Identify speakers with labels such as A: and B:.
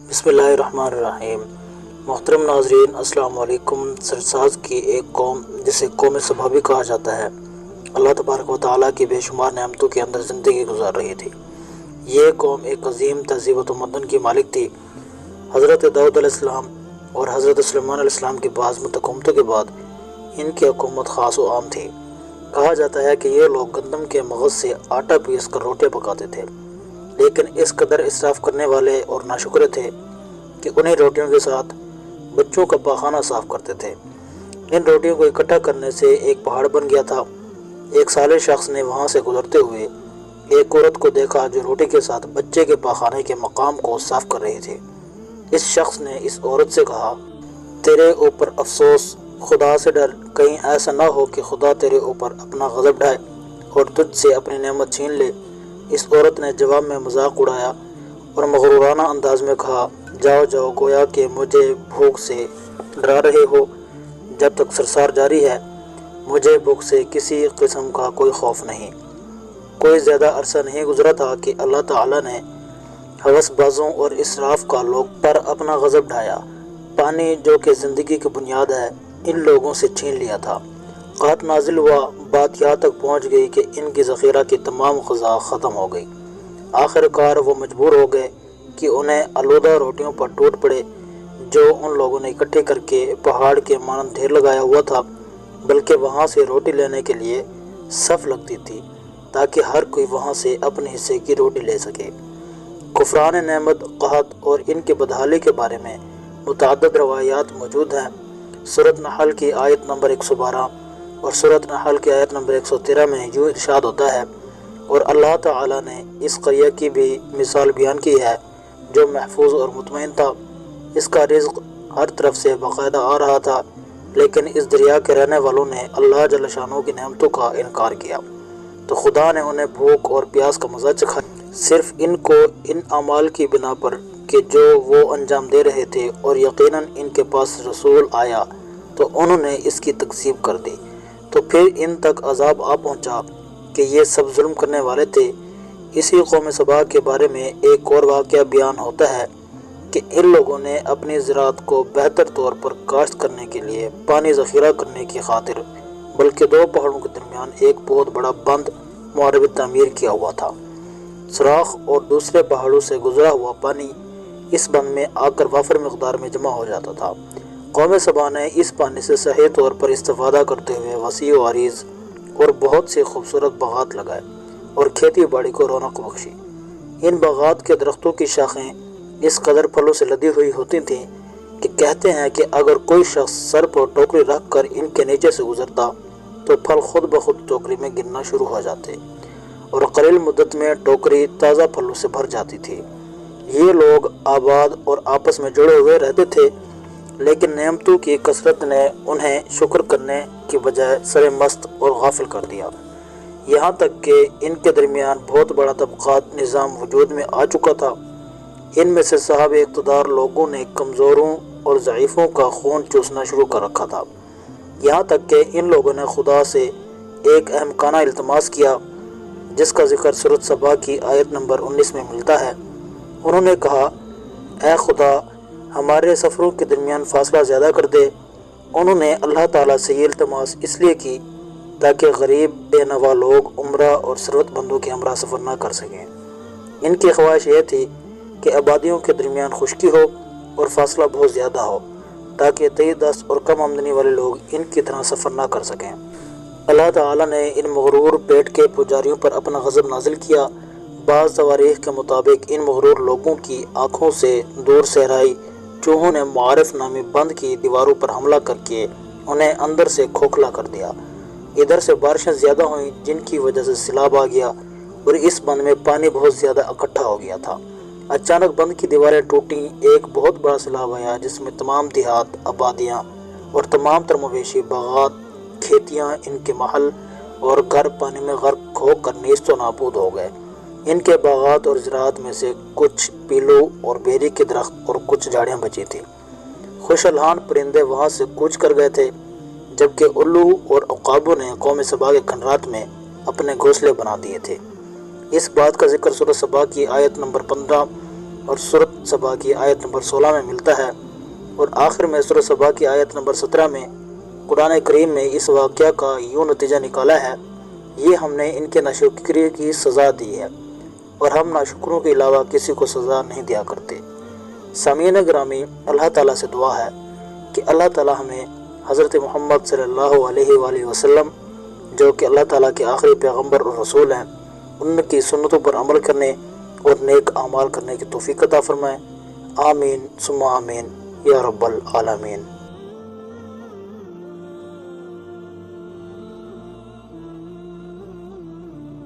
A: بسم اللہ الرحمن الرحیم۔ محترم ناظرین، السلام علیکم۔ سرساز کی ایک قوم جسے قوم سبا بھی کہا جاتا ہے، اللہ تبارک و تعالیٰ کی بے شمار نعمتوں کے اندر زندگی گزار رہی تھی۔ یہ قوم ایک عظیم تہذیب و تمدن کی مالک تھی۔ حضرت داؤد علیہ السلام اور حضرت سلیمان علیہ السلام کی بعض حکومتوں کے بعد ان کی حکومت خاص و عام تھی۔ کہا جاتا ہے کہ یہ لوگ گندم کے مغز سے آٹا پیس کر روٹیاں پکاتے تھے، لیکن اس قدر اسراف کرنے والے اور ناشکرے تھے کہ انہیں روٹیوں کے ساتھ بچوں کا پاخانہ صاف کرتے تھے۔ ان روٹیوں کو اکٹھا کرنے سے ایک پہاڑ بن گیا تھا۔ ایک صالح شخص نے وہاں سے گزرتے ہوئے ایک عورت کو دیکھا جو روٹی کے ساتھ بچے کے پاخانے کے مقام کو صاف کر رہی تھی۔ اس شخص نے اس عورت سے کہا، تیرے اوپر افسوس، خدا سے ڈر، کہیں ایسا نہ ہو کہ خدا تیرے اوپر اپنا غضب ڈھائے اور تجھ سے اپنی نعمت چھین لے۔ اس عورت نے جواب میں مذاق اڑایا اور مغرورانہ انداز میں کہا، جاؤ جاؤ، گویا کہ مجھے بھوک سے ڈرا رہے ہو۔ جب تک سرسار جاری ہے، مجھے بھوک سے کسی قسم کا کوئی خوف نہیں۔ کوئی زیادہ عرصہ نہیں گزرا تھا کہ اللہ تعالیٰ نے ہوس بازوں اور اسراف کا لوگ پر اپنا غضب ڈھایا۔ پانی جو کہ زندگی کی بنیاد ہے، ان لوگوں سے چھین لیا تھا۔ قحط نازل ہوا، بات یہاں تک پہنچ گئی کہ ان کی ذخیرہ کی تمام غذا ختم ہو گئی۔ آخر کار وہ مجبور ہو گئے کہ انہیں آلودہ روٹیوں پر ٹوٹ پڑے جو ان لوگوں نے اکٹھے کر کے پہاڑ کے مانند ڈھیر لگایا ہوا تھا، بلکہ وہاں سے روٹی لینے کے لیے صف لگتی تھی تاکہ ہر کوئی وہاں سے اپنے حصے کی روٹی لے سکے۔ کفران نعمت، قحط اور ان کے بدحالی کے بارے میں متعدد روایات موجود ہیں۔ سورۃ نحل کی آیت نمبر 112 اور سورۃ نحل کی آیت نمبر 113 میں یوں ارشاد ہوتا ہے، اور اللہ تعالیٰ نے اس قریہ کی بھی مثال بیان کی ہے جو محفوظ اور مطمئن تھا۔ اس کا رزق ہر طرف سے باقاعدہ آ رہا تھا، لیکن اس دریا کے رہنے والوں نے اللہ جل شانہ کی نعمتوں کا انکار کیا، تو خدا نے انہیں بھوک اور پیاس کا مزہ چکھایا، صرف ان کو ان اعمال کی بنا پر کہ جو وہ انجام دے رہے تھے، اور یقیناً ان کے پاس رسول آیا تو انہوں نے اس کی تکذیب کر دی، تو پھر ان تک عذاب آ پہنچا کہ یہ سب ظلم کرنے والے تھے۔ اسی قوم سبا کے بارے میں ایک اور واقعہ بیان ہوتا ہے کہ ان لوگوں نے اپنی زراعت کو بہتر طور پر کاشت کرنے کے لیے پانی ذخیرہ کرنے کی خاطر بلکہ دو پہاڑوں کے درمیان ایک بہت بڑا بند معربی تعمیر کیا ہوا تھا۔ سوراخ اور دوسرے پہاڑوں سے گزرا ہوا پانی اس بند میں آ کر وافر مقدار میں جمع ہو جاتا تھا۔ قوم سبا نے اس پانی سے صحیح طور پر استفادہ کرتے ہوئے وسیع و عریض اور بہت سے خوبصورت باغات لگائے اور کھیتی باڑی کو رونق بخشی۔ ان باغات کے درختوں کی شاخیں اس قدر پھلوں سے لدی ہوئی ہوتی تھیں کہ کہتے ہیں کہ اگر کوئی شخص سر پر ٹوکری رکھ کر ان کے نیچے سے گزرتا تو پھل خود بخود ٹوکری میں گرنا شروع ہو جاتے اور قلیل مدت میں ٹوکری تازہ پھلوں سے بھر جاتی تھی۔ یہ لوگ آباد اور آپس میں جڑے ہوئے رہتے تھے، لیکن نعمتوں کی کثرت نے انہیں شکر کرنے کی بجائے سر مست اور غافل کر دیا، یہاں تک کہ ان کے درمیان بہت بڑا طبقات نظام وجود میں آ چکا تھا۔ ان میں سے صاحب اقتدار لوگوں نے کمزوروں اور ضعیفوں کا خون چوسنا شروع کر رکھا تھا، یہاں تک کہ ان لوگوں نے خدا سے ایک احمقانہ التماس کیا جس کا ذکر سورۃ سبا کی آیت نمبر 19 میں ملتا ہے۔ انہوں نے کہا، اے خدا، ہمارے سفروں کے درمیان فاصلہ زیادہ کر دے۔ انہوں نے اللہ تعالیٰ سے یہ التماس اس لیے کی تاکہ غریب بے نوا لوگ عمرہ اور ثروت مندوں کے ہمراہ سفر نہ کر سکیں۔ ان کی خواہش یہ تھی کہ آبادیوں کے درمیان خشکی ہو اور فاصلہ بہت زیادہ ہو تاکہ تہی دست اور کم آمدنی والے لوگ ان کی طرح سفر نہ کر سکیں۔ اللہ تعالیٰ نے ان مغرور پیٹ کے پجاریوں پر اپنا غضب نازل کیا۔ بعض تواریخ کے مطابق ان مغرور لوگوں کی آنکھوں سے دور صحرائی چوہوں نے معارف نامی بند کی دیواروں پر حملہ کر کے انہیں اندر سے کھوکھلا کر دیا۔ ادھر سے بارشیں زیادہ ہوئیں جن کی وجہ سے سیلاب آ گیا اور اس بند میں پانی بہت زیادہ اکٹھا ہو گیا تھا۔ اچانک بند کی دیواریں ٹوٹیں، ایک بہت بڑا سیلاب آیا جس میں تمام دیہات، آبادیاں اور تمام تر مویشی، باغات، کھیتیاں، ان کے محل اور گھر پانی میں غرق ہو کر نیست و نابود ہو گئے۔ ان کے باغات اور زراعت میں سے کچھ پیلو اور بیری کے درخت اور کچھ جھاڑیاں بچی تھیں۔ خوش الحان پرندے وہاں سے کوچ کر گئے تھے، جبکہ الو اور عقابوں نے قوم سبا کے کھنڈرات میں اپنے گھونسلے بنا دیے تھے۔ اس بات کا ذکر سورۃ سبا کی آیت نمبر 15 اور سورۃ سبا کی آیت نمبر 16 میں ملتا ہے، اور آخر میں سورۃ سبا کی آیت نمبر 17 میں قرآن کریم میں اس واقعہ کا یوں نتیجہ نکالا ہے: یہ ہم نے ان کے ناشکری کی سزا دی ہے، اور ہم ناشکروں کے علاوہ کسی کو سزا نہیں دیا کرتے۔ سامعین گرامی، اللہ تعالیٰ سے دعا ہے کہ اللہ تعالیٰ ہمیں حضرت محمد صلی اللہ علیہ وآلہ وسلم، جو کہ اللہ تعالیٰ کے آخری پیغمبر اور رسول ہیں، ان کی سنتوں پر عمل کرنے اور نیک اعمال کرنے کی توفیق عطا فرمائے۔ آمین ثم آمین یا رب العالمین۔